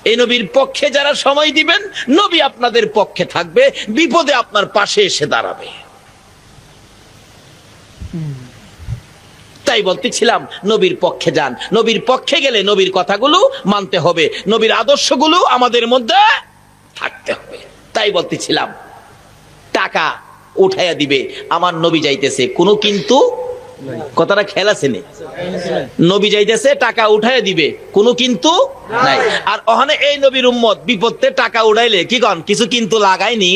এই নবীর পক্ষে যারা সময় দিবেন, নবী আপনাদের পক্ষে থাকবে, বিপদে আপনার পাশে এসে দাঁড়াবে। তাই বলতেছিলাম, নবীর পক্ষে যান। নবীর পক্ষে গেলে নবীর কথাগুলো মানতে হবে, নবীর আদর্শগুলো আমাদের মধ্যে থাকতে হবে। তাই বলতেছিলাম, টাকা উঠাইয়া দিবে, আমার নবী যাইতেছে, কোনো কিন্তু কথাটা খেয়াল আছে নি? নবী যাইতেছে, টাকা উঠাইয়া দিবে, কোনো কিন্তু নাই। আর ওখানে এই নবীর উম্মত বিপদে টাকা উঠাইলে কি কন, কিছু কিন্তু লাগায়নি।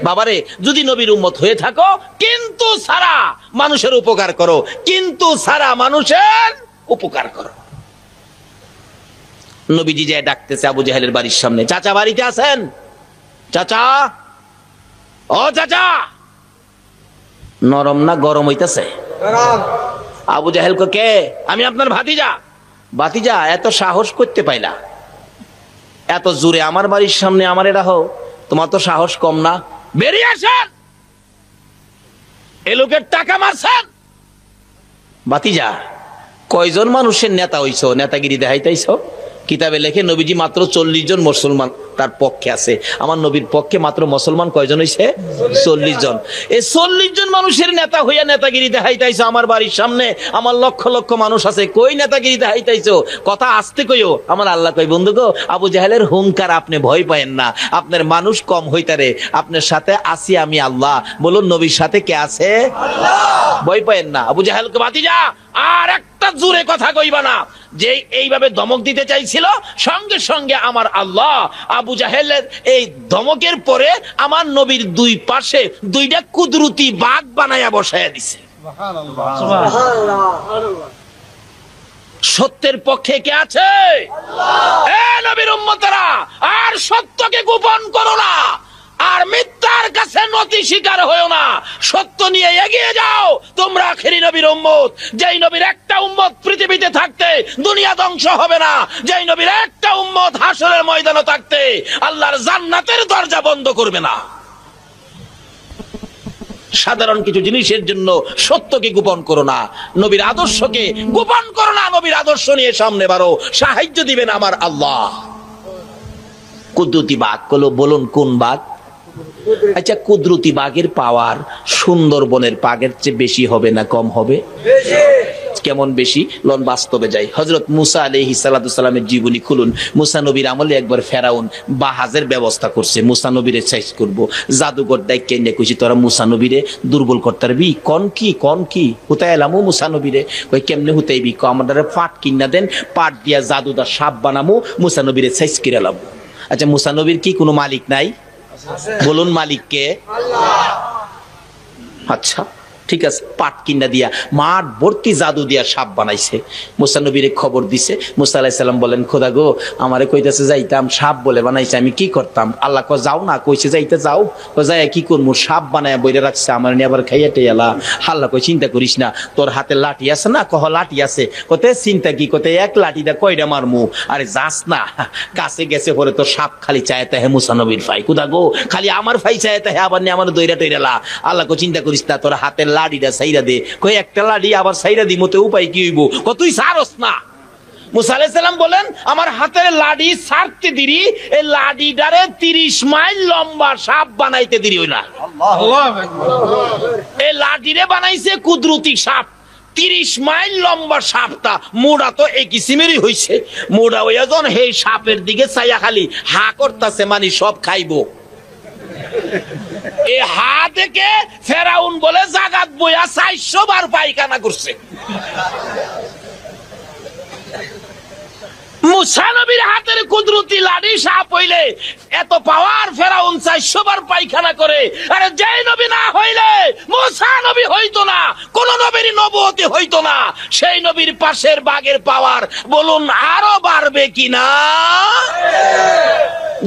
বাবারে, যদি নবীর উম্মত হয়ে থাকো, কিন্তু সারা মানুষের উপকার করো, কিন্তু সারা মানুষের উপকার করো। নবীজি যায় ডাকতেছে আবু জাহেলের বাড়ির সামনে, চাচা বাড়িতে আছেন? চাচা, ও চাচা। নরম না গরম হইতেছে? আবু জাহেল কো, কে? আমি আপনার ভাতিজা। ভাতিজা, এত সাহস করতে পাইলা, এত জোরে আমার বাড়ির সামনে আমার এটা হও, তোমার তো সাহস কম না, বেরিয়ে আসেন, এ লোকের টাকা মারছেন। ভাতিজা, কয়জন মানুষের নেতা হইছো, নেতাগিরি দেখাইতেইছো? কিতাবে লেখে নবীজি মাত্র 40 জন মুসলমান তার পক্ষে আছে। আমার নবীর পক্ষে মাত্র মুসলমান কয়জন হইছে? 40 জন। এই 40 জন মানুষের নেতা হইয়া নেতাগিরি দেখাইতেইছো আমার বাড়ির সামনে, আমার লক্ষ লক্ষ মানুষ আছে, কই নেতাগিরি দেখাইতেইছো? কথা আস্তে কইও। আমার আল্লাহ কই, বন্ধু গো, আবু জাহেলের হুঙ্কার আপনি ভয় পায়েন না, আপনার মানুষ কম হইতারে, আপনার সাথে আসি আমি আল্লাহ। বলুন, নবীর সাথে কে আছে? আল্লাহ। ভয় পায়েন না। আবু জাহেলকে, ভাতিজা, আর একটা জোরে কথা কইবা না। যে এইভাবে ধমক দিতে চাইছিল, সঙ্গে সঙ্গে আমার আল্লাহ আবু জাহেলের এই ধমকের পরে আমার নবীর দুই পাশে দুইটা কুদরতি বাঘ বানায়া বসায়া দিছে। সত্যের পক্ষে কে আছে? আল্লাহ। এ নবীর উম্মতেরা, আর সত্যকে গোপন করো না, আর মিথ্যার কাছে নতি স্বীকার হয়েও না, সত্য নিয়ে এগিয়ে যাও। তোমরা আখেরি নবীর উম্মত, যেই নবীর একটা উম্মত পৃথিবীতে থাকতে দুনিয়া ধ্বংস হবে না, যেই নবীর একটা উম্মত হাসরের ময়দানে থাকতে আল্লাহর জান্নাতের দরজা বন্ধ করবে না। সাধারণ কিছু জিনিসের জন্য সত্যকে গোপন করো না, নবীর আদর্শকে গোপন করো না, নবীর আদর্শ নিয়ে সামনে বাড়ো, সাহায্য দিবেন আমার আল্লাহ। কুদরতি বাঘ গুলো বলুন, কোন বাঘ? আচ্ছা, কুদরতি বাঘের পাওয়ার সুন্দরবনের বাঘের চেয়ে বেশি হবে না কম হবে? কেমন বেশি? লন বাস্তবে যাই। হযরত মুসা আলাইহিস সালাতু সালামের জীবনী খুলুন। মুসা নবীর আমলে একবার ফেরাউন বাহাজের ব্যবস্থা করছে, মুসা নবীরে সাইজ করব, জাদুঘর ডাইকে এনে কইছি, তোরা মুসা নবীরে দুর্বল করতে পারবি? কোন কি হুতাই এলামু মুসা নবীরে? কই, কেমনে হুতাইবি? কো, আমাদের পাট কিনা দেন, পাট দিয়া জাদুদার সাপ বানামু, মুসা নবীরে সাইজ করে লাম। আচ্ছা, মুসা নবীর কি কোনো মালিক নাই? বলুন, মালিক কে? আল্লাহ। আচ্ছা, ঠিক আছে, পাট কিনা দিয়া মাঠ ভর্তি জাদু দিয়া সাপ বানাইছে, মুসা নবীরে খবর দিছে। মুসা আলাইহিস সালাম বলেন, খোদা গো, আমারে কইতাছে যাইতাম, সাপ বলে বানাইছে, আমি কি করতাম? আল্লাহ কো, যাও না, কইছে যাইতে যাও। কো, যাই কি করবো? সাপ বানায় বইরে রাখছে, আমার নিয়ে আবার খাইয়া টেয়ালা। আল্লাহ কই, চিন্তা করিস না, তোর হাতে লাঠি আছে না? কহ, লাঠি আছে। কতে চিন্তা কি? কতে এক লাঠি দা কয়টা মারমু? আরে যাস না, কাছে গেছে পরে তো সাপ খালি চাইতে হে মুসা নবীর ফাই। খোদা গো, খালি আমার ফাই চাইতে হে, আবার নিয়ে আমার দইরা টইরালা। আল্লাহ কো, চিন্তা করিস না, তোর হাতের লাঠিটা সাইরা দে। কই, একটা লাঠি আবার সাইরা দি, মতে উপায় কি হইব? ক, তুই সারস না। মুসা আলাইহিস সালাম বলেন, আমার হাতের লাঠি ছাড়তে দেরি, এই লাঠিটারে 30 মাইল লম্বা সাপ বানাইতে দেরি হই না। এই লাঠিরে বানাইছে কুদরতি সাপ, 30 মাইল লম্বা সাপটা। মোড়া তো এই কিসিমেরই হইছে, মোড়া হইয়া যখন সেই সাপের দিকে চাইয়া খালি হা করতেছে, মানে সব খাইবো। এই হা থেকে ফেরাউন বলে জাগাত বইয়া 400 বার পায়খানা করছে। মুসা নবীর হাতের কুদরতি লাঠি সাপ হইলে এত পাওয়ার, ফেরাউন 400 বার পায়খানা করে। আরে যেই নবী না হইলে মুসা নবী হইতো না, কোন নবীর নবুয়তি হইতো না। সেই নবীর পাশের বাগের পাওয়ার বলুন আরো বাড়বে কিনা?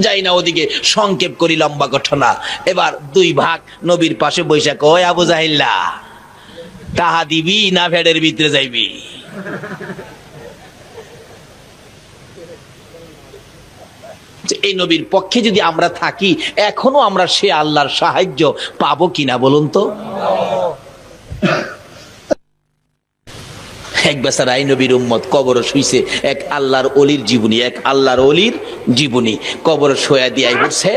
যাই না ওদিকে, সংক্ষেপ করি লম্বা ঘটনা। এবার দুই ভাগ নবীর পাশে বৈশা কয়, আবু জাহিল্লা, টাহা দিবি না ভেড়ের ভিতরে যাইবি? এই নবীর পক্ষে যদি আমরা থাকি, এখনো আমরা সে আল্লাহর সাহায্য পাবো কিনা বলুন তো? এক বেচারাই নবীর উম্মত কবরে শুইছে, এক আল্লাহর অলির জীবনী, এক আল্লাহর অলির জীবনী কবরে শোয়া দিয়ে বলছে,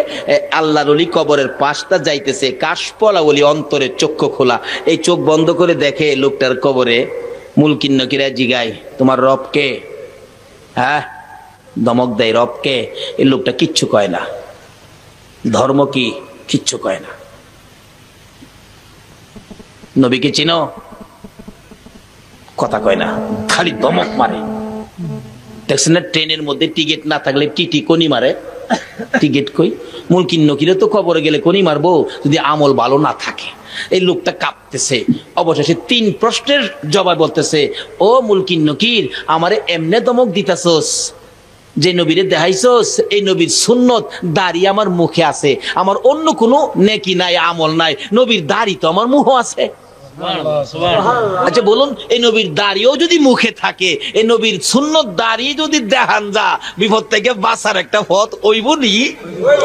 আল্লাহর অলি কবরের পাশটা যাইতেছে, কাশপলা অলি অন্তরের চক্ষু খোলা, এই চোখ বন্ধ করে দেখে লোকটার কবরে মুলকিন নকিরা জিগায় তোমার রব কে? হ্যাঁ, ধমক দেয় রব কে? এই লোকটা কিচ্ছু কয় না, ধর্ম কি কিচ্ছু কয় না। নবীকে চিনো? কথা কয় না, খালি ধমক মারে। দেখছেন না ট্রেনের মধ্যে টিকিট না থাকলে টিটি কোনি মারে, টিকিট কই? মুলকিন নকিরে তো কবরে গেলে কোনি মারবো যদি আমল ভালো না থাকে। এই লোকটা কাঁপতেছে, অবশেষে 3 প্রশ্নের জবাব বলতেছে, ও মুলকিন নকির, আমারে এমনে ধমক দিতাছস, যে নবীরে দেখাইছস এই নবীর সুন্নত দাড়ি আমার মুখে আছে, আমার অন্য কোনো নেকি নাই, আমল নাই, নবীর দাড়ি তো আমার মুখ আছে। আচ্ছা বলুন, এই নবীর দাড়িও যদি মুখে থাকে, এই নবীর সুন্নত দাড়ি যদি দেখান যা, বিপদ থেকে বাঁচার একটা পথ ওইবনি।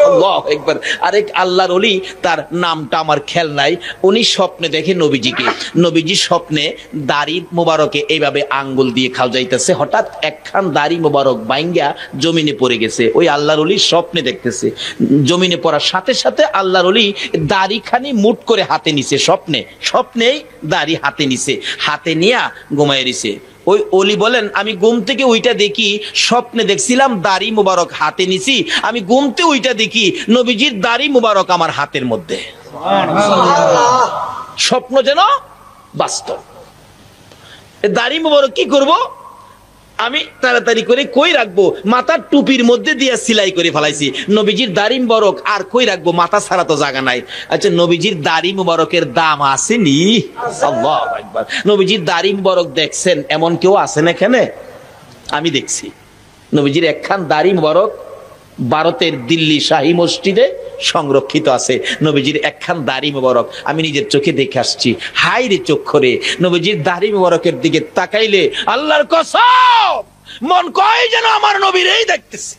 আল্লাহু আকবার। আরেক আল্লাহর ওলি, তার নামটা আমার খেয়াল নাই, উনি স্বপ্নে দেখে নবীজিকে, নবীজি স্বপ্নে দাড়ি মোবারকে এইভাবে আঙ্গুল দিয়ে খাও যাইতেছে, হঠাৎ একখান দাড়ি মোবারক বাইঙ্গা জমিনে পড়ে গেছে। ওই আল্লাহর ওলি স্বপ্নে দেখতেছে, জমিনে পড়ার সাথে সাথে আল্লাহর ওলি দাড়ি খানি মুট করে হাতে নিছে, স্বপ্নে স্বপ্নেই দাড়ি হাতে নিছে, হাতে নিয়া ঘুমায় দিছে। ওই ওলি বলেন, আমি ঘুম থেকে ওইটা দেখি, স্বপ্নে দেখছিলাম দাড়ি মুবারক হাতে নিছি, আমি ঘুমতে ওইটা দেখি নবীজির দাড়ি মুবারক আমার হাতের মধ্যে। স্বপ্ন যেন বাস্তব। দাড়ি মুবারক কি করব আমি তাড়াতাড়ি করে কই রাখবো, মাথার টুপির মধ্যে দিয়ে সেলাই করে ফেলাইছি। নবীজির দাড়ি মুবারক আর কই রাখবো, মাথা ছাড়া তো জায়গা নাই। আচ্ছা নবীজির দাড়ি মুবারকের দাম আসেনি? আল্লাহু আকবার। নবীজির দাড়ি মুবারক দেখছেন এমন কেউ আছেন এখানে? আমি দেখছি নবীজির একখান দাড়ি মুবারক ভারতের দিল্লি শাহী মসজিদে সংরক্ষিত আছে। নবীজির একখান দাড়ি মুবারক আমি নিজের চোখে দেখে আসছি। হাই রে চক্ষরে, নবীজির দাড়ি মুবারকের দিকে তাকাইলে আল্লাহর কসম মন কয় যেন আমার নবীরই দেখতেছি।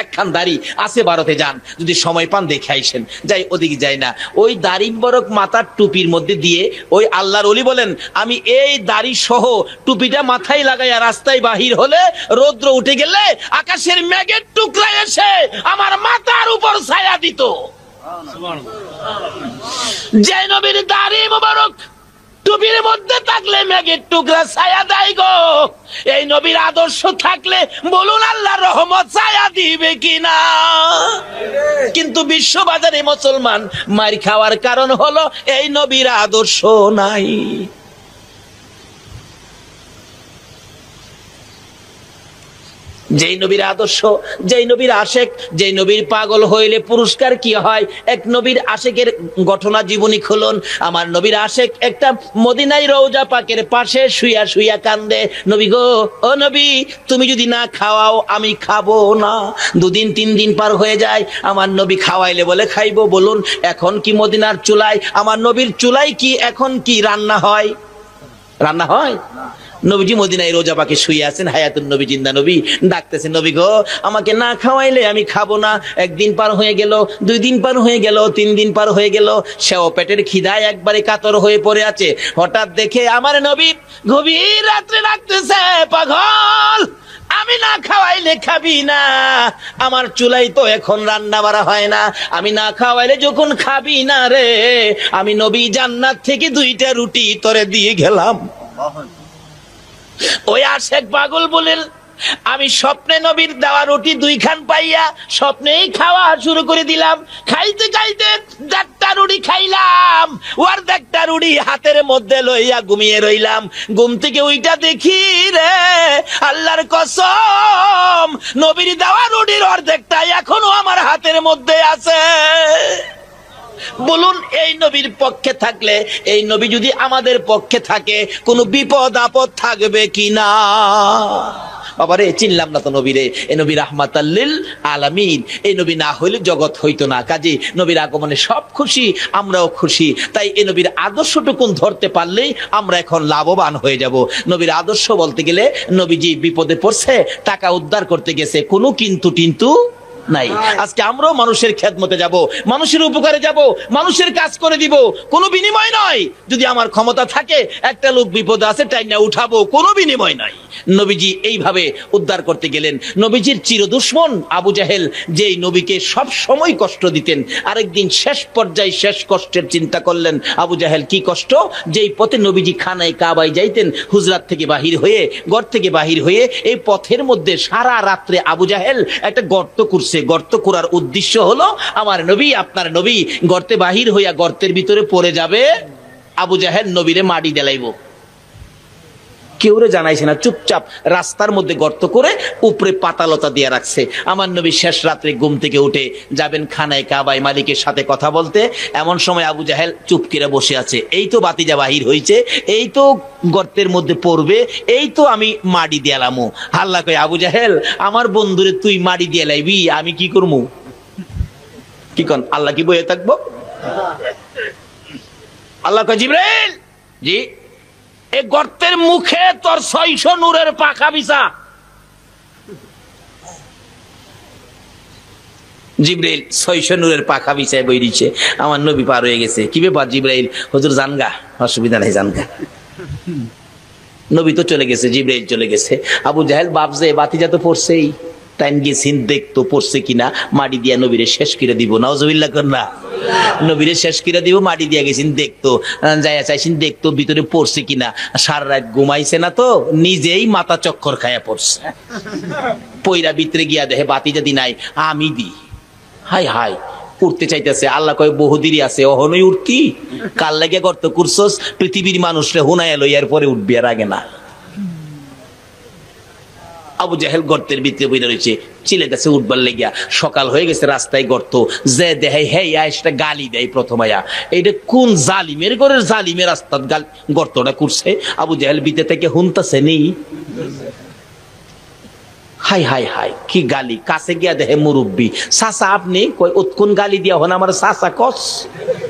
একখান দাড়ি আছে ভারতে, যান যদি সময় পান দেখে আইসেন। যাই ওদিকে যাই না, ওই দাড়ি মুবারক মাথার টুপির মধ্যে দিয়ে ওই আল্লাহর ওলি বলেন, আমি এই দাড়ি সহ টুপিটা মাথায় লাগাইয়া রাস্তায় বাহির হলে, রৌদ্র উঠে গেলে আকাশের মেঘের টুকরা এসে আমার মাথার উপর ছায়া দিত। যে নবীর দাড়ি মুবারক টুপির মধ্যে থাকলে মেঘের টুকরা ছায়া দেয় গো, এই নবীর আদর্শ থাকলে বলুন আল্লাহর রহমত ছায়া দিবে কিনা? কিন্তু বিশ্ববাজারে মুসলমান মার খাওয়ার কারণ হলো এই নবীর আদর্শ নাই। যেই নবীর আদর্শ, যেই নবীর আশেক, যেই নবীর পাগল হইলে পুরস্কার কি হয়। এক নবীর আশেকের ঘটনা জীবনী খুলুন। আমার নবীর আশেক একটা মদিনায় রওজা পাকের পাশে শুইয়া শুইয়া কান্দে, নবী গো, ও নবী, তুমি যদি না খাওয়াও আমি খাবো না। 2 দিন 3 দিন পার হয়ে যায়, আমার নবী খাওয়াইলে বলে খাইবো। বলুন এখন কি মদিনার চুলায়, আমার নবীর চুলায় কি এখন কি রান্না হয়? রান্না হয়? নবীজি মদিনায় রোজা পাকে শুয়ে আছেন, হায়াতুন নবী জিন্দা নবী ডাকতেছেন, নবী গো, আমাকে না খাওয়াইলে আমি খাবো না। 1 দিন পার হয়ে গেল, 2 দিন পার হয়ে গেল, 3 দিন পার হয়ে গেল, সেও পেটের খিদায় একবারে কাতর হয়ে পড়ে আছে। হঠাৎ দেখে আমার নবী গভীর রাত্রে ডাকতেছে, পাগল, আমি না খাওয়াইলে খাবি না, আমার চুলাই তো এখন রান্না বাড়া হয় না, আমি না খাওয়াইলে যখন খাবি না রে, আমি নবী জান্নাত থেকে 2টা রুটি তোরে দিয়ে গেলাম। ওই আশেক পাগল বলেন, আমি স্বপ্নে নবীর দেওয়া রুটি 2 খান পাইয়া স্বপ্নেই খাওয়া শুরু করে দিলাম। খাইতে খাইতে 4টা রুটি খাইলাম, অর্ধেকটা রুটি হাতের মধ্যে লইয়া ঘুমিয়ে রইলাম। ঘুম থেকে ওইটা দেখি রে, আল্লাহর কসম, নবীর দেওয়া রুটির অর্ধেকটা এখনো আমার হাতের মধ্যে আছে। বলুন এই নবীর পক্ষে থাকলে, এই নবী যদি আমাদের পক্ষে থাকে, কোনো বিপদ আপদ থাকবে কিনা? বাবারে চিনলাম না তো নবীরে। এই নবী রাহমাতাল লিল আলামিন, এই নবী না হইলে জগৎ হইতো না। কাজে নবীর আগমনে সব খুশি, আমরাও খুশি। তাই এই নবীর আদর্শটুকুন ধরতে পারলেই আমরা এখন লাভবান হয়ে যাব। নবীর আদর্শ বলতে গেলে, নবীজি বিপদে পড়ছে, টাকা উদ্ধার করতে গেছে, কোনো কিন্তু নাই। আজকে আমরাও মানুষের খেদমতে যাব, মানুষের উপকারে যাব, মানুষের কাজ করে দিব, কোনো বিনিময় নয়। যদি আমার ক্ষমতা থাকে একটা লোক বিপদে আছে টাইনা উঠাবো, কোনো বিনিময় নাই। নবীজি এইভাবে উদ্ধার করতে গেলেন। নবীজির চিরদুশমন আবু জাহেল, যেই নবীকে সব সময় কষ্ট দিতেন, আরেকদিন শেষ পর্যায়ে শেষ কষ্টের চিন্তা করলেন। আবু জাহেল কি কষ্ট, যেই পথে নবীজি খানায় কাবায় যাইতেন, হুজরাত থেকে বাহির হয়ে, ঘর থেকে বাহির হয়ে, এই পথের মধ্যে সারা রাত্রে আবু জাহেল একটা গর্ত করছে। গর্ত করার উদ্দেশ্য হলো আমার নবী, আপনার নবী গর্তে বাহির হইয়া গর্তের ভিতরে পড়ে যাবে, আবু জাহেল নবীরে মাটি দেলাইব। কেউরে জানাইছে না, চুপচাপ রাস্তার মধ্যে গর্ত করে উপরে পাতালতা দিয়ে রাখছে। আমার নবী শেষ রাত্রে ঘুম থেকে উঠে যাবেন খানায় কাবায় মালিকের সাথে কথা বলতে। এমন সময় আবু জাহেল চুপ করে বসে আছে। এই তো বাতিজা বাহির হইছে, এই তো গর্তের মধ্যে পড়বে, এই তো আমি মাটি দিয়ালামু। আল্লাহ কয়, আবু জাহেল আমার বন্ধুরে তুই মাটি দিয়ে লাইবি, আমি কি করবো? কি কন, আল্লাহ কি বয়ে থাকবো? আল্লাহ কয়, জিবরাইল, জি, এই গর্তের মুখে তোর 600 নূরের পাখা বিছা। জিবরাইল 600 নূরের পাখা বিছায় বই দিচ্ছে। আমার নবী পার হয়ে গেছে। কি ব্যাপার জিবরাইল? হুজুর জানগা, অসুবিধা নাই, জানগা। নবী তো চলে গেছে, জিবরাইল চলে গেছে। আবু জাহেল ভাবছে বাতিজা তো পড়ছেই, টাইম গেছিন দেখতো পড়ছে কিনা, মাটি দিয়া নবীরে শেষ করে দিব। নাউজুবিল্লাহ কন্যা, নবীরে শেষ করে দিব, মাটি দিয়া গেছিন দেখতো, যাইয়া চাইছেন দেখতো ভিতরে পড়ছে কিনা। সারা রাত ঘুমাইছে না তো, নিজেই মাথা চক্কর খায়া পড়ছে। পয়রা ভিতরে গিয়া দেখে বাতিজা দি নাই, আমি দি। হাই হাই, উঠতে চাইতেছে। আল্লাহ কয়, বহুদিরই আছে, অহনই উঠতি, কাল লাগে গর্ত করছস, পৃথিবীর মানুষরে হুনায় লইয়ার পরে উঠবি, আর আগে না। আবু জাহেল গর্তের ভিতরে বইরা রয়েছে, চিলেতেছে উঠবার লেগিয়া। সকাল হয়ে গেছে, রাস্তায় গর্ত, যে দেখাই হেই আইসটা গালি দেয় প্রথম আয়া। এইটা কোন জালিমের ঘরের জালিমের রাস্তার গর্তটা করছে? আবু জাহেল ভিতরে থেকে হুনতাছে নি, হাই হাই হাই কি গালি। কাছে গিয়া দেখে মুরব্বী। চাচা আপনি কই উৎকুন গালি দিয়া হন আমার চাচা, কস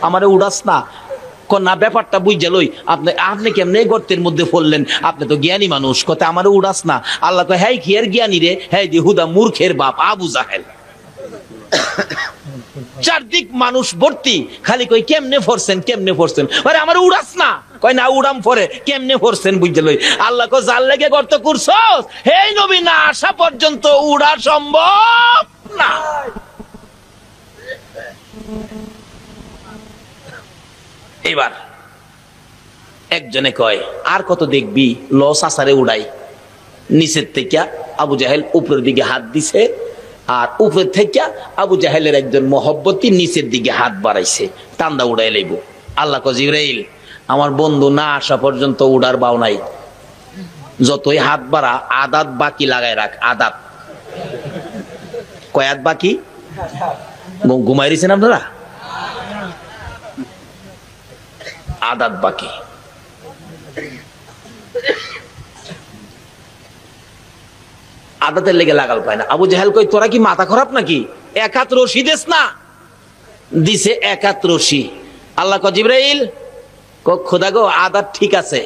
আমারে উড়াস না। না ব্যাপারটা বুঝে লই, আপনি কেমনে গর্তের মধ্যে পড়লেন? আপনি তো জ্ঞানী মানুষ, কথা আমারে উড়াস না। আল্লাহ কয়, হ্যাঁ কি এর জ্ঞানী রে? হ্যাঁ দি হুদা মূর্খের বাপ আবু জাহেল। চারদিক মানুষ ভর্তি, খালি কই কেমনে পড়ছেন, কেমনে পড়ছেন? আরে আমার উড়াস না। কয় না উড়াম পরে, কেমনে পড়ছেন বুঝে লই। আল্লাহ কয়, জাল লেগে গর্ত করছস, হে নবী না আসা পর্যন্ত উড়া সম্ভব না। এবার একজনে কয়, আর কত দেখবি, লস আসারে উড়াই। নিচের থেকে আবু জাহেল উপরের দিকে হাত দিছে, আর উপরের থেকে আবু জাহেলের একজন মহব্বতী নিচের দিকে হাত বাড়াইছে, টান্দা উড়াই লইব। আল্লাহ কয়, জিবরাইল আমার বন্ধু না আসা পর্যন্ত উড়ার বাও নাই, যতই হাত বাড়া আদাত বাকি লাগাই রাখ। আদাত কয়াত বাকি? ঘুমাই দিয়েছেন আপনারা? আদাত বাকি। আদাতের লেগে লাগাল পায় না। আবু জাহেল কই, তোরা কি মাথা খারাপ নাকি? এক হাত রশি দেস না? দিছে এক হাত রশি। আল্লাহ কয়, জিবরাইল খোদা গো, আদাত ঠিক আছে।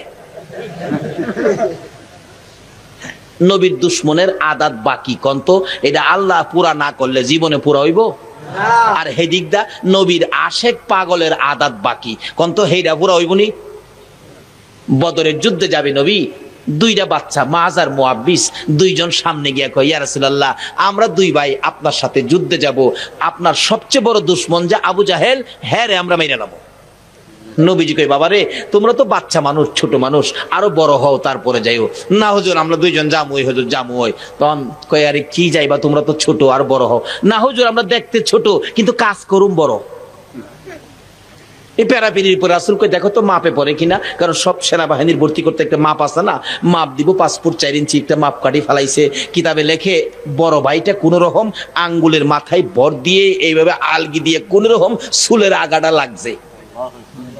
নবীর দুশ্মনের আদাত বাকি, কন্ত এটা আল্লাহ পুরা না করলে জীবনে পুরা হইব? আর হেদিক দা নবীর আশেক পাগলের আদাত বাকি, কন্ত হেইডা পুরা হইবনি। বদরের যুদ্ধে যাবে নবী, দুইটা বাচ্চা মাজ আর মুআব্বিস, দুইজন সামনে গিয়া কয়, ইয়া রাসূলুল্লাহ আমরা দুই ভাই আপনার সাথে যুদ্ধে যাব, আপনার সবচেয়ে বড় দুশ্মন যে আবু জাহেল, হ্যাঁ রে আমরা মেরে নেব। নবীজি কই, বাবা রে তোমরা তো বাচ্চা মানুষ, ছোট মানুষ, আরো বড় হও তারপরে যাইও। না হুজুর আমরা দুইজন যামুই, হুজুর যামুই। তখন কই, আরে কি যাইবা, তোমরা তো ছোট, আর বড় হও। না হুজুর আমরা দেখতে ছোট কিন্তু কাজ করুম বড়। এই প্যারাপিরির উপর রাসূল কই, দেখো তো মাপে পড়ে কিনা, কারণ সব সেনাবাহিনীর ভর্তি করতে একটা মাপ আছে না, মাপ দিব 5 ফুট 4 ইঞ্চি, একটা মাপ কাটি ফেলাইছে। কিতাবে লেখে বড় ভাইটা কোন রকম আঙ্গুলের মাথায় ভর দিয়ে এইভাবে আলগি দিয়ে কোন রকম চুলের আগাটা লাগছে।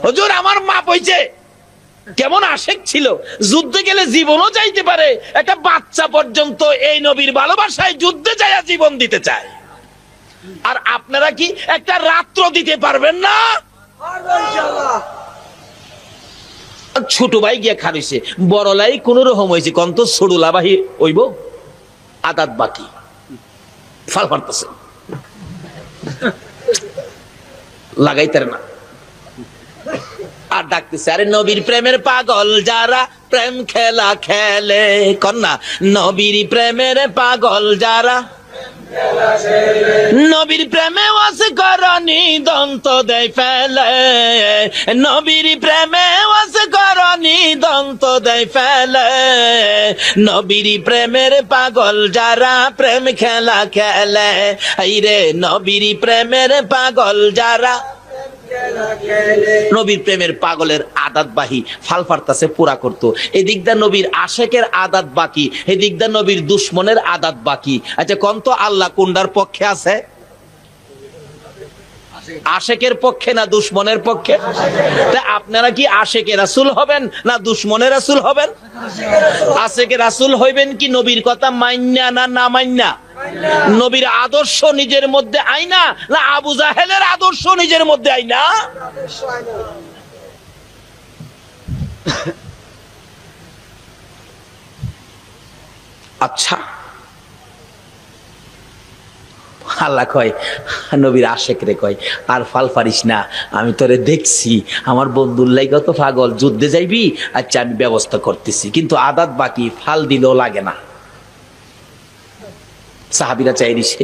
হুজুর আমার মাপ হইছে। কেমন আশেক ছিল, যুদ্ধে গেলে জীবনও যাইতে পারে। একটা বাচ্চা পর্যন্ত এই নবীর ভালোবাসায় যুদ্ধে যায় জীবন দিতে চায়। আর আপনারা কি একটা রাত্র দিতে পারবেন না? ছোট ভাই গিয়া খারিছে, বড় লাই কোন রকম হয়েছে, কন্ত সরুলা বাহি হইব, আদাত বাকি ফাল ফারতেছে। লাগাইতার না। আর ডাকতেছে, আরে নবীর প্রেমের পাগল যারা প্রেম খেলা খেলে, কন্যা নবীর প্রেমের পাগল যারা নবীর প্রেমে ওয়াস করনি দন্ত দেয় ফেলে, নবীর প্রেমে ওয়াস করনি দন্ত দেয় ফেলে, নবীর প্রেমের পাগল যারা প্রেম খেলা খেলে, এই রে নবীর প্রেমের পাগল যারা নবীর প্রেমের পাগলের আদাত বাহি ফাল ফারতাছে পুরা করতো। এদিক দা নবীর আশেকের আদাত বাকি, এদিক দা নবীর দুশ্মনের আদাত বাকি। আচ্ছা কোন তো আল্লাহ কোনটার পক্ষে আছে? আশেকের পক্ষে না দুশ্মনের পক্ষে? তা আপনারা কি আশেকের রাসূল হবেন না দুশ্মনের রাসূল হবেন? আশেকের রাসূল হইবেন কি নবীর কথা মাইন্না না না মাইন্না? নবীর আদর্শ নিজের মধ্যে আইনা না আবু জাহেলের আদর্শ নিজের মধ্যে আইনা? আচ্ছা আল্লাহ কয় নবীর আশেক রে কয়, আর ফাল পারিস না, আমি তোরে দেখছি আমার বন্ধুর লাইগা তো পাগল, যুদ্ধে যাইবি, আচ্ছা আমি ব্যবস্থা করতেছি, কিন্তু আদাত বাকি, ফাল দিলেও লাগে না। সাহাবীরা চাই দিছে।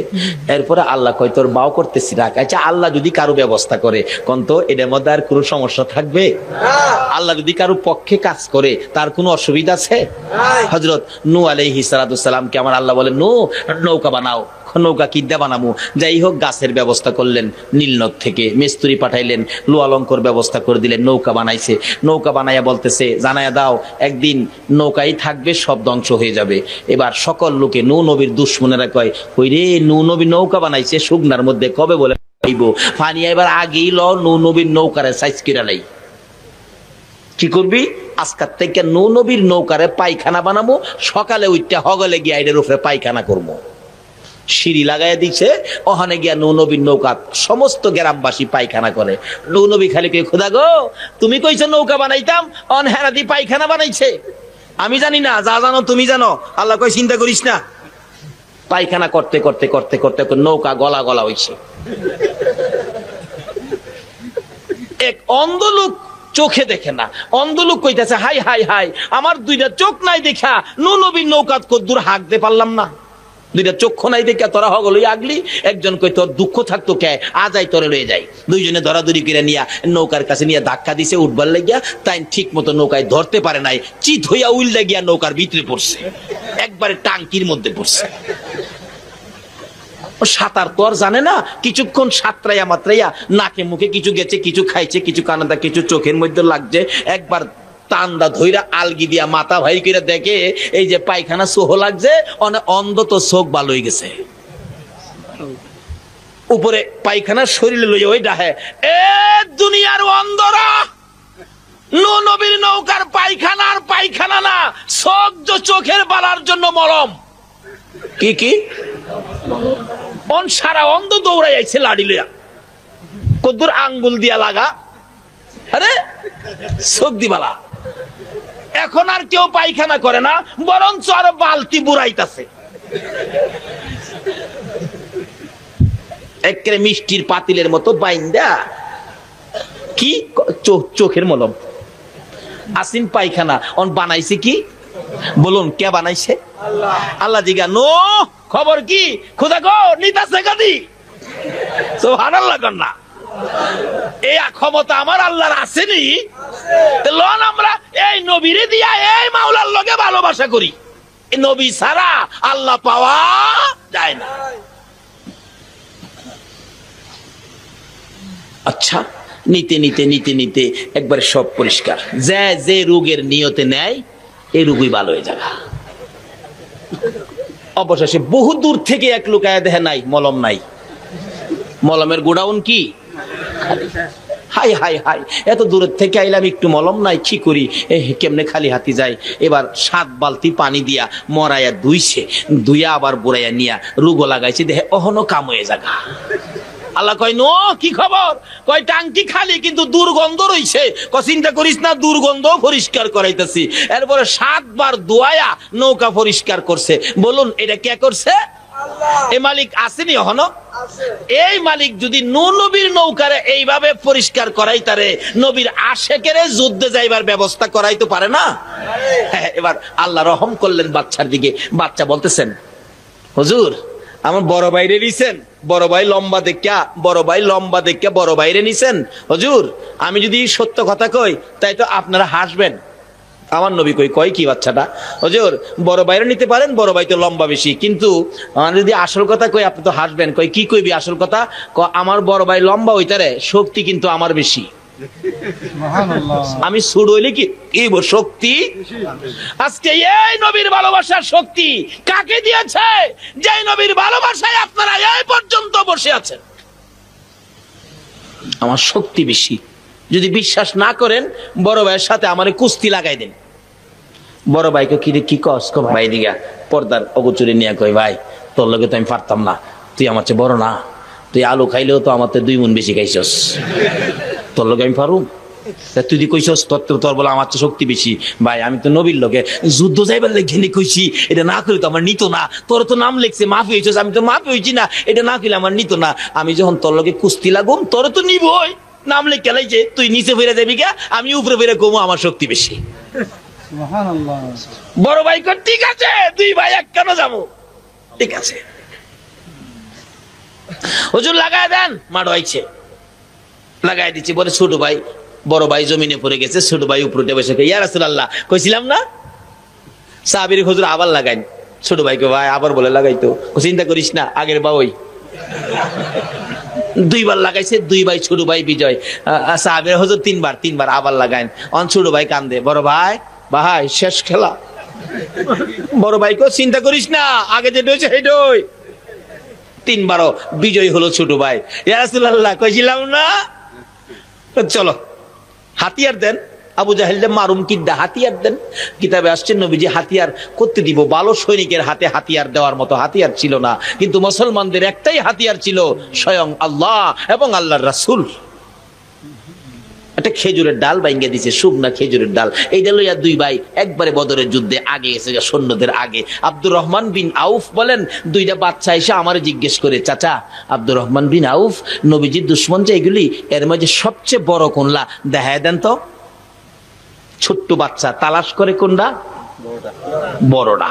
এরপরে আল্লাহ কয় তোর বাও করতেছি রাখ। আচ্ছা আল্লাহ যদি কারো ব্যবস্থা করে কোন তো এটার মধ্যে আর কোনো সমস্যা থাকবে? আল্লাহ যদি কারো পক্ষে কাজ করে তার কোনো অসুবিধা আছে? হযরত নূহ আলাইহিস সালামকে আমার আল্লাহ বলেন নূহ নৌকা বানাও, নৌকা কিদ্দা বানামু, যাই হোক গাছের ব্যবস্থা করলেন, নীলনদ থেকে মিস্ত্রি পাঠাইলেন, লোহালঙ্কর ব্যবস্থা করে দিলেন, নৌকা বানাইছে। নৌকা বানাইয়া বলতেছে জানায়া দাও একদিন নৌকাই থাকবে, সব ধ্বংস হয়ে যাবে। এবার সকল লোকে নূহ নবীর দুশ্মনেরা কয় ওই রে নূহ নবী নৌকা বানাইছে শুকনার মধ্যে, কবে বলে পাইব পানি, এবার আগেই ল নূহ নবীর নৌকারে সাইজ কিরা নাই। কি করবি? আজকাল থেকে নূহ নবীর নৌকারে পায়খানা বানাবো, সকালে উঠতে হগলে গিয়ে এর উপরে পায়খানা করবো। সিঁড়ি লাগাইয়া দিচ্ছে, ওখানে গিয়া নূহ নবীর নৌকা সমস্ত গ্রামবাসী পায়খানা করে। নূহ নবী খালি কে খোদা গো তুমি কইছো নৌকা বানাইতাম, অনহেরাদি পায়খানা বানাইছে, আমি জানি না, যা জানো তুমি জানো। আল্লাহ কই চিন্তা করিস না। পায়খানা করতে করতে করতে করতে নৌকা গলা গলা হইছে। এক অন্ধ লোক চোখে দেখে না, অন্ধ লোক কইতেছে হাই হাই হাই আমার দুইটা চোখ নাই দেখা নূহ নবীর নৌকা কদ্দুর হাঁকতে পারলাম না, দুইটা চক্ষু নাই দেখে তোরা হগলই আগলি। একজন কই তোর দুঃখ থাকতো কে, আজাই তোরে লয়ে যাই। দুইজনে ধরাধরি করে নিয়া নৌকার কাছে নিয়ে ধাক্কা দিছে উঠবার লাগিয়া, তাই ঠিক মতো নৌকায় ধরতে পারে নাই, চিত হইয়া উল্লে গিয়া নৌকার ভিতরে পড়ছে, একবারে টাঙ্কির মধ্যে পড়ছে। সাঁতার তো আর জানে না, কিছুক্ষণ সাঁতরাইয়া মাত্রাইয়া নাকে মুখে কিছু গেছে, কিছু খাইছে, কিছু কানাদা, কিছু চোখের মধ্যে লাগছে, একবার টান্দা ধইরা আলগি দিয়া মাথা ভাই করে দেখে এই যে পায়খানা সোহ লাগছে, অনেক অন্ধ তো চোখ ভালো হয়ে গেছে। উপরে পায়খানা শরীরে লইয়া ওই ডাহে এ দুনিয়ার অন্ধরা, নূহ নবীর নৌকার পায়খানা আর পায়খানা না, চোখ চোখের বালার জন্য মলম। কি কি অন সারা অন্ধ দৌড়াই আইছে লাড়ি লইয়া, কদ্দুর আঙ্গুল দিয়া লাগা, আরে চোখ দিবালা। এখন আর কেউ পায়খানা করে না, বরঞ্চ আর বালতি বুড়াইতাছে। একেবারে মিষ্টির পাতিলের মতো বাইন্দা কি চোখের মলম। আসিন পায়খানা অন বানাইছে কি বলুন, কে বানাইছে? আল্লাহ। আল্লাহ জিগা নো খবর কি খোদা গো নিতাছে গাদি, সুবহানাল্লাহ কন্যা। এই ক্ষমতা আমার আল্লাহর আসেনি, লন আমরা এই নবীরে দিয়া এই মাওলার লগে ভালোবাসা করি। এই নবী ছাড়া আল্লাহ পাওয়া যায় না। আচ্ছা নিতে নিতে নিতে নিতে একবার সব পরিষ্কার, যে যে রোগের নিয়তে নেয় এই রোগই ভালো হয়ে যাবে। অবশেষে বহু দূর থেকে এক লোক আয়া দেখে নাই মলম নাই, মলমের গোডাউন কি হাই হাই হাই, এত দূরের থেকে আইলাম একটু মলম নাই, কি করি কেমনে খালি হাতি যায়। এবার 7 বালতি পানি দিয়া মরাইয়া ধুইছে, ধুইয়া আবার বুড়াইয়া নিয়া রোগও লাগাইছে, দেখে অহনো কাম হয়ে যাগা। আল্লাহ কয় নো কি খবর? কয় টাঙ্কি খালি কিন্তু দুর্গন্ধ রইছে। চিন্তা করিস না, দুর্গন্ধ পরিষ্কার করাইতেছি। এরপরে 7 বার ধোয়া নৌকা পরিষ্কার করছে। বলুন এটা কে করছে? এই মালিক আসেনি এখনো? এই মালিক যদি নবীর নৌকারে এইভাবে পরিষ্কার করাই, তারে নবীর আশেকেরে যুদ্ধে যাইবার ব্যবস্থা করাইতে পারে না? এবার আল্লাহ রহম করলেন বাচ্চার দিকে। বাচ্চা বলতেছেন, হুজুর আমার বড় ভাইরে নিছেন, বড় ভাই লম্বা দেখা, বড় ভাই লম্বা দেখা বড় ভাইরে নিছেন। হুজুর আমি যদি সত্য কথা কই তাই তো আপনারা হাসবেন। আমার নবী কই কি বাচ্চাটা, হুজুর বড় ভাইরে নিতে পারেন, বড় ভাই তো লম্বা বেশি, কিন্তু যদি আসল কথা কই আপনি তো হাসবেন। কি কইবি আসল কথা? আমার বড় ভাই লম্বা হইতারে, শক্তি কিন্তু আমার বেশি। আমি ছোট হইলে কি শক্তি? আজকে এই নবীর ভালোবাসার শক্তি কাকে দিয়েছে? যে নবীর ভালোবাসায় আপনারা এই পর্যন্ত বসে আছেন। আমার শক্তি বেশি। যদি বিশ্বাস না করেন বড় ভাইয়ের সাথে আমার কুস্তি লাগাই দেন। বড় ভাইকে কি কস? ভাই দিঘা পর্দার অগোচরে নিয়ে কই, ভাই তোর লগে তো আমি পারতাম না, তুই আমার চেয়ে বড় না, তুই আলু খাইলেও তো আমার 2 মণ বেশি খাইছস, তোর লগে আমি পারুম? তুই কইছস তোর বলে আমার চেয়ে শক্তি বেশি। ভাই আমি তো নবীর লগে যুদ্ধ যাইবার লেগে কইছি, এটা না করে তো আমার নিত না। তোর তো নাম লেখছে মাফি হয়েছস, আমি তো মাফি হয়েছি না, এটা না করলে আমার নিত না। আমি যখন তোর লগে কুস্তি লাগুম তোর তো নিবই, নাম লেখে লাইছে, তুই নিচে ফিরে যাবি গা, আমি উপরে ফিরে কমো, আমার শক্তি বেশি। বড় ভাই কর ঠিক আছে, 2 ভাই এক কেন যাবো, ঠিক আছে হুজুর লাগাই দেন। মাড়ো আইছে, লাগাই দিচ্ছি। বলে ছোট ভাই, বড় ভাই জমিনে পড়ে গেছে, ছোট ভাই উপরে উঠে বসে, ইয়া রাসূলুল্লাহ কইছিলাম না সাহাবীর হুজুর আবার লাগাইন। ছোট ভাইকে ভাই আবার বলে লাগাইতো, চিন্তা করিস না আগের বা ওই 2 বার লাগাইছে, 2 ভাই ছোট ভাই বিজয়। সাহাবীর হুজুর 3 বার আবার লাগাইন। অন ছোট ভাই কান্দে, বড় ভাই ভাই শেষ খেলা। বড় ভাই কো চিন্তা করিস না, আগে যেটা হয়েছে সেটাই। 3 বারও বিজয় হলো ছোট ভাই। ইয়া রাসূলুল্লাহ কইছিলাম না, চলো হাতিয়ার দেন। আবু জাহেল মারুম কিডা, হাতিয়ার দেন। কিতাবে আসছে নবীজি হাতিয়ার করতে দিব, ভালো সৈনিকের হাতে হাতিয়ার দেওয়ার মতো হাতিয়ার ছিল না, কিন্তু মুসলমানদের একটাই হাতিয়ার ছিল, স্বয়ং আল্লাহ এবং আল্লাহর রাসূল। একটা খেজুরের ডাল ভাঙ্গে দিছে, শুকনা খেজুরের ডাল। এই ডাল লইয়া 2 ভাই একবারে বদরের যুদ্ধে আগে গেছে, সৈন্যদের আগে। আব্দুর রহমান বিন আউফ বলেন, 2টা বাচ্চা এসে আমার জিজ্ঞেস করে, চাচা আব্দুর রহমান বিন আউফ, নবীজির দুশ্মন যে এগুলি, এর মধ্যে সবচেয়ে বড় কোনটা দেখায় দেন তো। ছোট্ট বাচ্চা তালাশ করে কোনটা? বড়টা।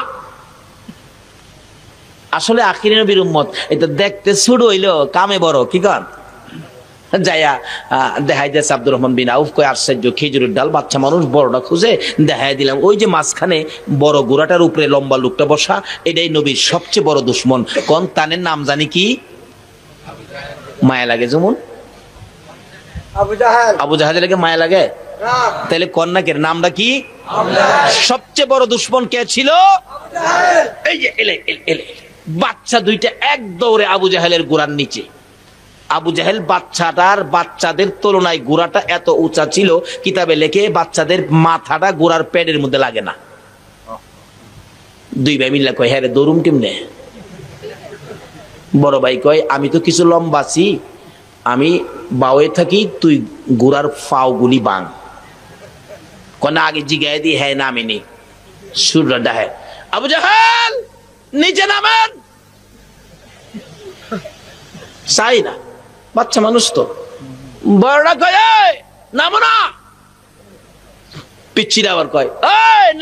আসলে আখিরি নবীর উম্মত, এটা দেখতে ছোট হইলো কামে বড়, কি কন? যাইয়া দেখাই দিয়েছে আব্দুর রহমান বিন আউফ, কয় আশ্চর্য, খেজুরের ডাল, বাচ্চা মানুষ বড়টা খুঁজে দেখাই দিলাম। ওই যে মাঝখানে বড় গোড়াটার উপরে লম্বা লোকটা বসা, এটাই নবীর সবচেয়ে বড় দুশ্মন। কোন তানের নাম জানি কি? মায়া লাগে যেমন আবু জাহেল লাগে মায়া লাগে, তাহলে কন্যাকের নামটা কি? সবচেয়ে বড় দুশ্মন কে ছিল? এই যে এলে এলে বাচ্চা 2টা এক দৌড়ে আবু জাহেলের গোড়ার নিচে। আবু জাহেল বাচ্চাদের তুলনায় গোড়াটা এত উঁচা ছিল, কিতাবে লেখে বাচ্চাদের মাথাটা গোড়ার পেটের মধ্যে লাগে না। 2 ভাই মিল্লা কয়, হ্যাঁ রে দৌড়ুম কেমনে? বড় ভাই কয়, আমি তো কিছু লম্বা আছি, আমি বাওয়ে থাকি, তুই গোড়ার ফাও গুলি বাং। কনা আগে জিগায় দি, হ্যাঁ নামিনি। সুররা ডাহে, আবু জাহেল নিচে নামেন। চাই না, বাচ্চা মানুষ তো। বড়রা কয়, নামো না। পিচ্ছিরা আবার কয়,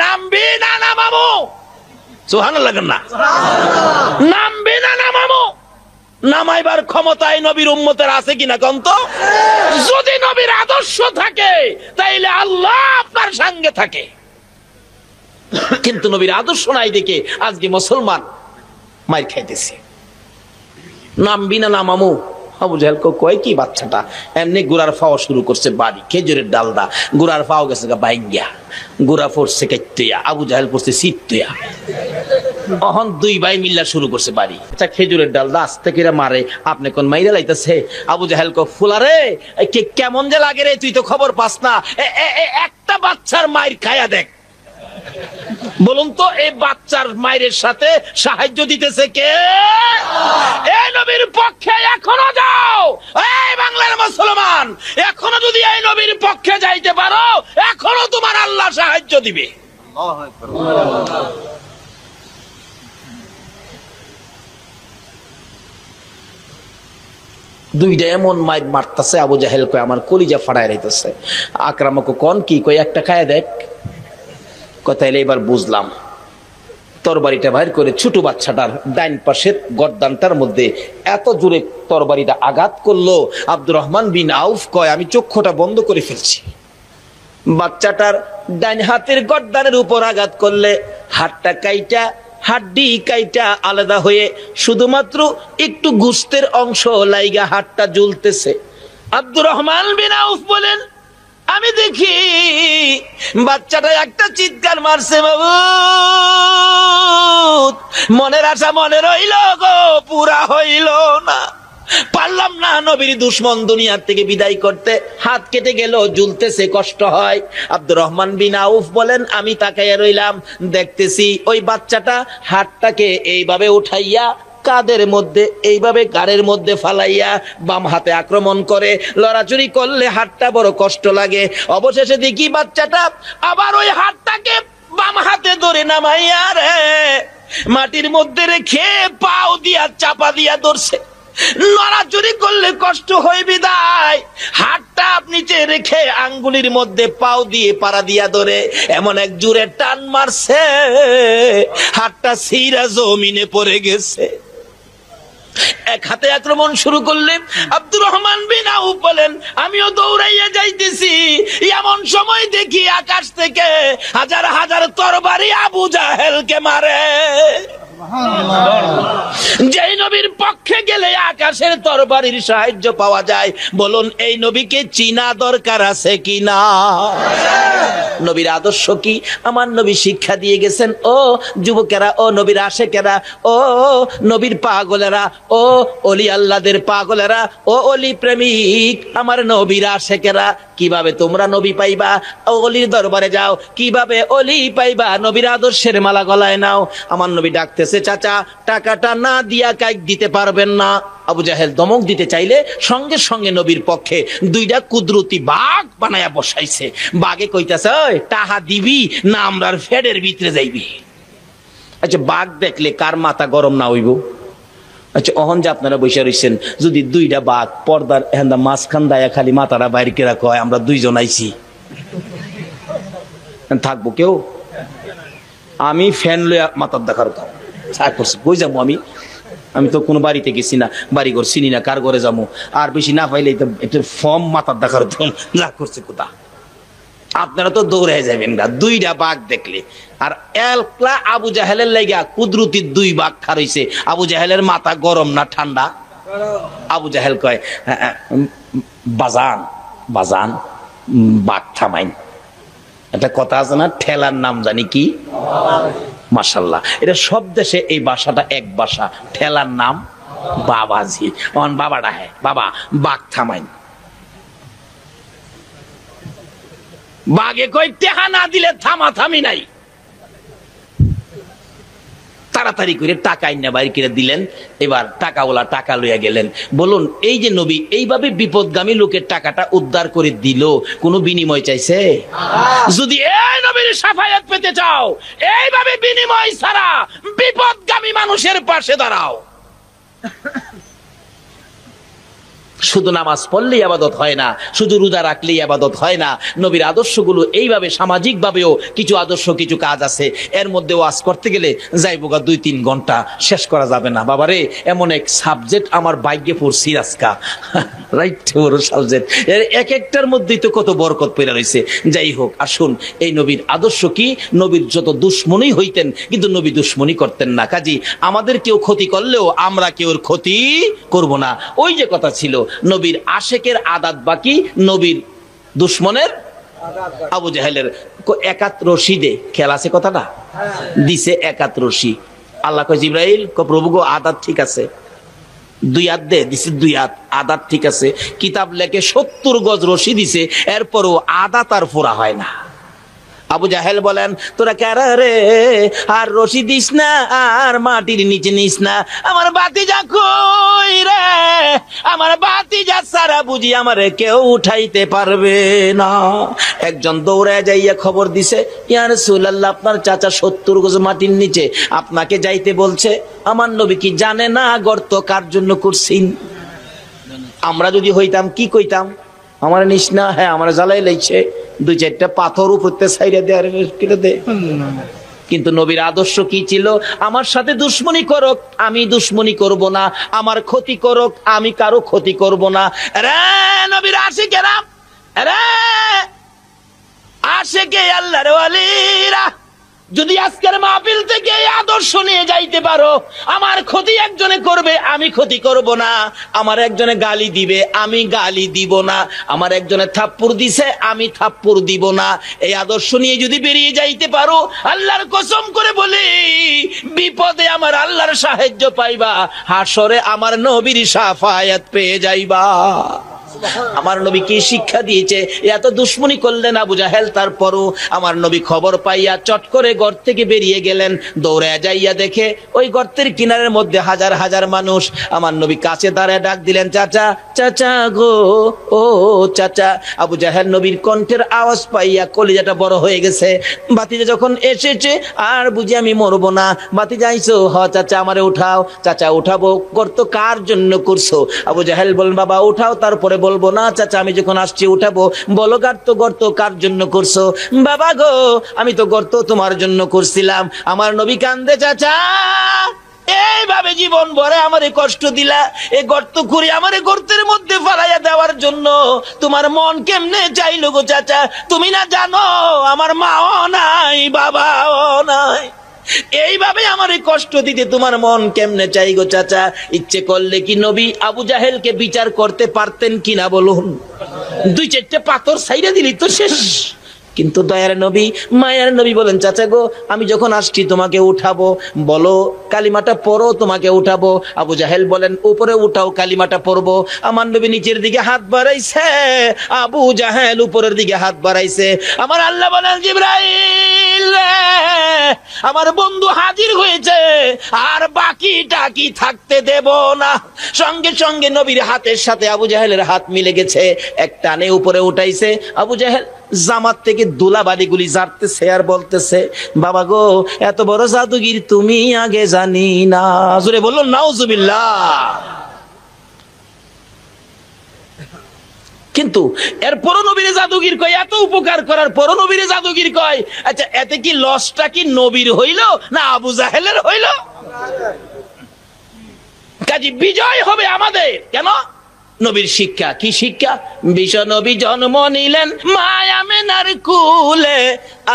নামবি না নামামো। সুবহানাল্লাহ না, নামবি না নামামো। নামাইবার ক্ষমতায় নবীর উম্মতের আছে কিনা কোন তো? যদি নবীর আদর্শ থাকে তাইলে আল্লাহ আপনার সঙ্গে থাকে, কিন্তু নবীর আদর্শ নাই দেখে আজকে মুসলমান মাইর খাইতেছে। নামবি না নামামু। আবু জাহেল কয় কি বাচ্চাটা, এমনি গুড়ার ফাওয়া শুরু করছে বাড়ি, খেজুরের ডালদা গুড়ার ফাও গেছে বাইঙ্গিয়া, গুড়া পড়ছে কাইত্যা, আবু জাহেল পড়ছে সিট্টয়া। অহন 2 ভাই মিল্লা শুরু করছে বাড়ি। আচ্ছা খেজুরের ডালদা আস্তে করে মারে, আপনি কোন মাইরা লাইতেছে? আবু জাহেল ফুলারে কেমন যে লাগে রে, তুই তো খবর পাস না, একটা বাচ্চার মায়ের খায়া দেখ। বলুন তো, এই বাচ্চার মায়ের সাথে সাহায্য দিতেছে কে? এই নবীর পক্ষে এখনো যাও, এই বাংলার মুসলমান, এখনো যদি এই নবীর পক্ষে যাইতে পারো, এখনো তোমার আল্লাহ সাহায্য দিবে। দুইটা এমন মাইর মারতেছে, আবু জাহেল কয় আমার কলিজা ফাড়ায় রাইতেছে। আকরামকে কোন কি কই একটা খায় দেখ, কথা এলে এবার বুঝলাম। তরবারিটা বাইর করে ছোট বাচ্চাটার ডাইন পাশের গর্দানটার মধ্যে এত জোরে তরবারিটা আঘাত করলো, আব্দুর রহমান বিন আউফ কয় আমি চক্ষুটা বন্ধ করে ফেলছি। বাচ্চাটার ডাইন হাতের গর্দানের উপর আঘাত করলে হাতটা কাইটা, হাড্ডি কাইটা আলাদা হয়ে শুধুমাত্র একটু গোশতের অংশ লাইগা হাতটা জ্বলতেছে। আব্দুর রহমান বিন আউফ বলেন আমি দেখি বাচ্চাটা একটা চিৎকার মারছে, বাবু মনের আশা মনে রইল গো, পুরা হইল না, পারলাম না নবীর দুশ্মন দুনিয়ার থেকে বিদায় করতে, হাত কেটে গেল, ঝুলতেছে, কষ্ট হয়। আব্দুর রহমান বিন আউফ বলেন আমি তাকাইয়া রইলাম, দেখতেছি ওই বাচ্চাটা হাতটাকে এইভাবে উঠাইয়া কাদের মধ্যে এইভাবে গাড়ের মধ্যে ফালাইয়া বাম হাতে আক্রমণ করে, লড়াচড়ি করলে হাতটা বড় কষ্ট লাগে। অবশেষে দেখি বাচ্চাটা আবার ওই হাতটাকে বাম হাতে ধরে নামাইয়া রে মাটির মধ্যে রেখে পাও দিয়া চাপা দিয়া ধরছে। নড়াচড়ি করলে কষ্ট হয় বিদায় হাতটা নিচে রেখে আঙ্গুলির মধ্যে পাও দিয়ে পাড়া দিয়া ধরে এমন এক জোরে টান মারছে, হাতটা সিরা জমিনে পড়ে গেছে। এক হাতে আক্রমণ শুরু করলেন। আব্দুর রহমান বিন আউফ বলেন আমিও দৌড়াইয়া যাইতেছি, এমন সময় দেখি আকাশ থেকে হাজার হাজার তরবারি আবু জাহেলকে মারে। যেই নবীর পক্ষে গেলে আকাশের তরবারির সাহায্য পাওয়া যায়, বলুন এই নবীকে চিনা দরকার আছে কিনা? নবীর আদর্শ কি আমার নবী শিক্ষা দিয়ে গেছেন। ও যুবকেরা, ও নবীর আশেকেরা, ও নবীর পাগলেরা, ও অলি আল্লাহদের পাগলেরা, ও অলি প্রেমিক, আমার নবীর আশেকেরা, কিভাবে তোমরা নবী পাইবা? অলির দরবারে যাও, কিভাবে অলি পাইবা? নবীর আদর্শের মালা গলায় নাও। আমার নবী ডাকতেছে চাচা, টাকাটা না দিয়া কাইক দিতে পারবেন না। আবু জাহেল দমক দিতে চাইলে সঙ্গে সঙ্গে নবীর পক্ষে দুইটা কুদরতি বাঘ বানায়া বসাইছে। বাঘে কইতাছে ওই টাহা দিবি না আমরার ফেডের ভিতরে যাইবি। আচ্ছা বাঘ দেখলে কার মাথা গরম না হইব? আচ্ছা অহন যে আপনারা বসে রয়েছেন, যদি দুইটা বাঘ পর্দার এখানটা মাঝখান দায়া খালি মাথাটা বাইরে কে রাখা হয়, আমরা দুইজন আইছি, থাকবো কেউ? আমি ফ্যান লইয়া মাথার দেখার করছি, কই যাবো আমি? আমি তো কোনো বাড়িতে গেছি না, বাড়ি ঘর চিনি না, কার ঘরে যাবো? আর বেশি না পাইলে একটা ফর্ম মাথার দেখার যা করছে কোথা। আপনারা তো দৌড়ে যাবেন না দুইটা বাঘ দেখলে। আর একলা আবু জাহেলের লাগিয়া কুদরতি দুই বাঘ খারইছে। আবু জাহেলের মাথা গরম না ঠান্ডা? আবু জাহেল কয় বাজান বাজান বাঘ থামাইন। একটা কথা আছে না, ঠেলার নাম জানি কি? মাশাল্লাহ, এটা সব দেশে এই ভাষাটা এক ভাষা। ঠেলার নাম বাবাজি। বাবাটা হ্যাঁ বাবা, বাঘ থামাইন। বাঘে কই টেহা না দিলে থামা থামি নাই। তাড়াতাড়ি করে টাকা আইনা বাইর করে দিলেন। এবার টাকাওয়ালা টাকা লইয়া গেলেন। বলুন এই যে নবী এইভাবে বিপদগামী লোকের টাকাটা উদ্ধার করে দিল, কোনো বিনিময় চাইছে? যদি এই নবীর শাফায়াত পেতে চাও, এইভাবে বিনিময় ছাড়া বিপদগামী মানুষের পাশে দাঁড়াও। শুধু নামাজ পড়লেই ইবাদত হয় না, শুধু রোজা রাখলেই ইবাদত হয় না। নবীর আদর্শগুলো এইভাবে সামাজিক ভাবেও কিছু আদর্শ, কিছু কাজ আছে, এর মধ্যে ওয়াজ করতে গেলে যাইবোগা 2-3 ঘন্টা, শেষ করা যাবে না। বাবারে এমন এক সাবজেক্ট আমার ভাগ্যে পড়ছি আজকা, রাইট বড় সাবজেক্ট, এর এক একটার মধ্যেই তো কত বরকত পড়ে রয়েছে। যাই হোক, আসুন এই নবীর আদর্শ কি? নবীর যত দুশ্মনই হইতেন কিন্তু নবী দুশ্মনী করতেন না। কাজী আমাদের কেউ ক্ষতি করলেও আমরা কেউ ক্ষতি করব না। ওই যে কথা ছিল, নবীর আশেকের আদাত বাকি, নবীর দুশ্মনের আবু জাহেলের একাত রশি দে খেয়াল আছে কথাটা? দিছে একাত রশি। আল্লাহ কয় জিবরাইল প্রভু গো আদাত ঠিক আছে, 2 হাত দে, দিছে 2 হাত, আদাত ঠিক আছে। কিতাব লেখে 70 গজ রশি দিছে, এরপরও আদাত আর ফোরা হয় না। আবু জাহেল বলেন তোরা কারা রে, আর রশি দিস না আর মাটির নিচে নিস না। আমার বাতিজা কই রে, আমার বাতিজা সারা বুঝি আমারে কেউ উঠাইতে পারবে না। একজন দৌড়ে যাইয়া খবর দিছে, ইয়া রাসূলুল্লাহ আপনার চাচা 70 গজ মাটির নিচে, আপনাকে যাইতে বলছে। আমার নবী কি জানে না গর্ত কার জন্য করছেন? আমরা যদি হইতাম কি কইতাম? আমার নিস না, হ্যাঁ আমার জ্বালাই লাইছে, 2-4টা পাথর উপরতে সাইডে দে আর কেটে দে। কিন্তু নবীর আদর্শ কি ছিল? আমার সাথে দুশ্মনী করুক, আমি দুশ্মনী করব না, আমার ক্ষতি করুক, আমি কারো ক্ষতি করব না। রে নবীর আশিকেরা, রে আশিকে আল্লাহর ওয়ালিরা, যদি আজকের মাহফিল থেকে এই আদর্শ নিয়ে যাইতে পারো, আমার ক্ষতি একজনে করবে, আমি ক্ষতি করব না, আমার একজনে গালি দিবে, আমি গালি দিব না, আমার একজনে থাপ্পড় দিছে, আমি থাপ্পড় দিব না, এই আদর্শ নিয়ে যদি বেরিয়ে যাইতে পারো, আল্লাহর কসম করে বলি, বিপদে আমার আল্লাহর সাহায্য পাইবা, হাসরে আমার নবীর শাফায়াত পেয়ে যাইবা। আমার নবী কি শিক্ষা দিয়েছে? এত দুশ্মনী করলেন আবু জাহেল, তারপরও আমার নবী খবর পাইয়া চট করে গর্ত থেকে বেরিয়ে গেলেন। দৌড়ে যাইয়া দেখে ওই গর্তের কিনারের মধ্যে হাজার হাজার মানুষ। আমার নবী কাছে দাঁড়ায় ডাক দিলেন, চাচা, চাচা গো, ও চাচা। আবু জাহেল নবীর কণ্ঠের আওয়াজ পাইয়া কলিজাটা বড় হয়ে গেছে। বাতিজা যখন এসেছে, আর বুঝি আমি মরবো না। বাতিজা আইছো? হ চাচা, আমারে উঠাও। চাচা উঠাবো। গর্ত কার জন্য করছো? আবু জাহেল বলেন, বাবা উঠাও, তারপরে বলবো না। চাচা আমি যখন আসছি উঠাবো, বলো গর্ত কার জন্য করছো? বাবা গো, আমি তো গর্ত তোমার জন্য করছিলাম। আমার নবী কান্দে, চাচা এইভাবে জীবন ভরে আমারে কষ্ট দিলা, এই গর্ত করে আমারে গর্তের মধ্যে ফালাইয়া দেওয়ার জন্য তোমার মন কেমনে চাইলো গো চাচা? তুমি না জানো আমার মাও নাই, বাবাও নাই, এইভাবে আমারে কষ্ট দিতে তোমার মন কেমনে চাই গো চাচা? ইচ্ছে করলে কি নবী আবু জাহেলকে বিচার করতে পারতেন কিনা বলুন? 2-4টে পাথর সাইডে দিলি তো শেষ। কিন্তু দয়ার নবী, মায়ের নবী বলেন, চাচা গো, আমি যখন আসছি তোমাকে উঠাবো, বলো কালিমাটা পড়ো, তোমাকে উঠাবো। আবু জাহেল বলেন, উপরে উঠাও, কালিমাটা পড়বো। আমার নবী নিচের দিকে হাত বাড়াইছে, আবু জাহেল উপরের দিকে হাত বাড়াইছে। আমার আল্লাহ বলেন, জিবরাইল আমার বন্ধু হাজির হয়েছে, আর বাকিটা কি থাকতে দেব না। সঙ্গে সঙ্গে নবীর হাতের সাথে আবু জাহেলের হাত মিলে গেছে, এক টানে উপরে উঠাইছে। আবু জাহেল জামাত থেকে ধুলাবালিগুলি ঝাড়তেছে আর বলতেছে, বাবা গো, এত বড় জাদুগির তুমি আগে জানি না। জোরে বললো নাউজুবিল্লাহ। কিন্তু এরপরও নবীর জাদুগির কয়, এত উপকার করার পরও নবীর জাদুগির কয়। আচ্ছা, এতে কি লসটা কি নবীর হইল না আবু জাহেলের হইল? কাজী বিজয় হবে আমাদের। কেন? নবীর শিক্ষা। কি শিক্ষা? বিশ্ব নবী জন্ম নিলেন মায়া মেনার কুলে,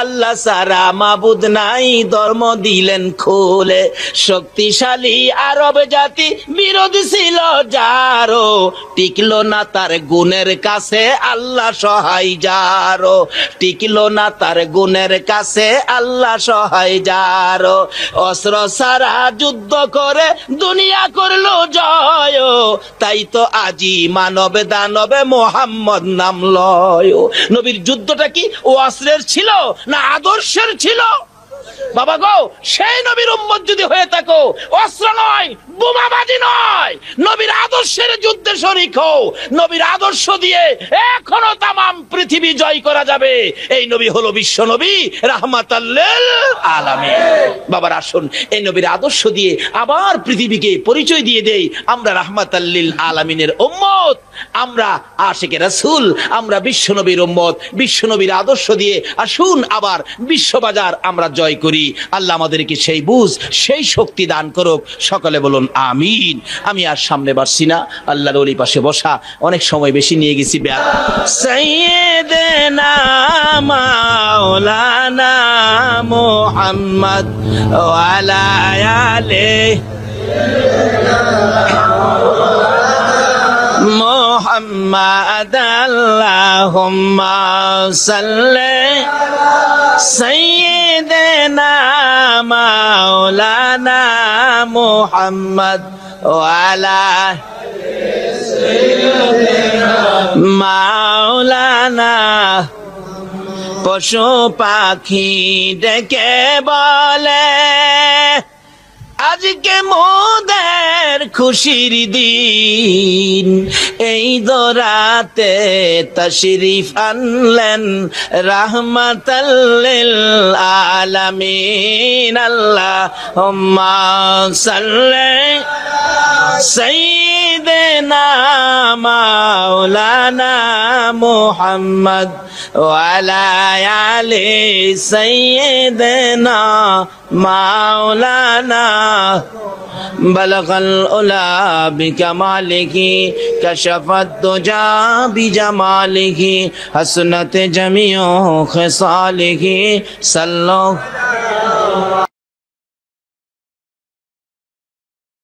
আল্লাহ সারা মাবুদ নাই, ধর্ম দিলেন খুলে। শক্তিশালী আরব জাতি বিরোধী ছিল যারো, টিকলো না তার গুণের কাছে, আল্লাহ সহায় যারো। টিকলো না তার গুণের কাছে, আল্লাহ সহায় যারো। অস্ত্র সারা যুদ্ধ করে দুনিয়া করলো জয়, তাই তো আজি মানবে দানবে মোহাম্মদ নাম লয়। নবীর যুদ্ধটা কি ও অস্ত্রের ছিল না আদর্শের ছিল? বাবা গো, সেই নবীর উম্মত যদি হয়ে থাকো, অস্ত্র নয়, বোমাবাজি নয়, নবীর আদর্শের যুদ্ধে শরীক হও। নবীর আদর্শ দিয়ে এখনো তামাম পৃথিবী জয় করা যাবে। এই নবী হলো বিশ্ব নবী, রাহমাতাল লিল আলামিন। বাবার আসুন, এই নবীর আদর্শ দিয়ে আবার পৃথিবীকে পরিচয় দিয়ে দেই, আমরা রাহমাতাল লিল আলামিনের উম্মত, আমরা আশিকে রাসূল, আমরা বিশ্ব নবীর উম্মত। বিশ্ব নবীর আদর্শ দিয়ে আসুন আবার বিশ্ববাজার আমরা জয় করি। আল্লাহ আমাদেরকে সেই বুঝ, সেই শক্তি দান করুক। সকলে বলুন আমিন। আমি আর সামনে বাড়ছি না, আল্লাহর ওলি পাশে বসা, অনেক সময় বেশি নিয়ে গেছি। সাইয়্যিদানা মাওলানা মুহাম্মদ ওয়া আলা আলিহি মুহাম্মাদ, আল্লাহুম্মা সাল্লি সাইয়্যিদানা মাওলানা মুহাম্মদ ওয়া আলা মাওলানা। পশু পাখি ডেকে বলে আজকে মোদের খুশির দিন, এই দরাতে তশরিফ আনলেন রাহমাতাল লিল আলামিন। আল্লাহুম্মা সাল্লি সাইয়্যিদ देना मौलाना मोहम्मद वाला आले सैयदना मौलाना बलगल उला बिकमालिही कशफत दुजा बिजमालिही हसनत जमीओ खसालिही सल्लल्लाहु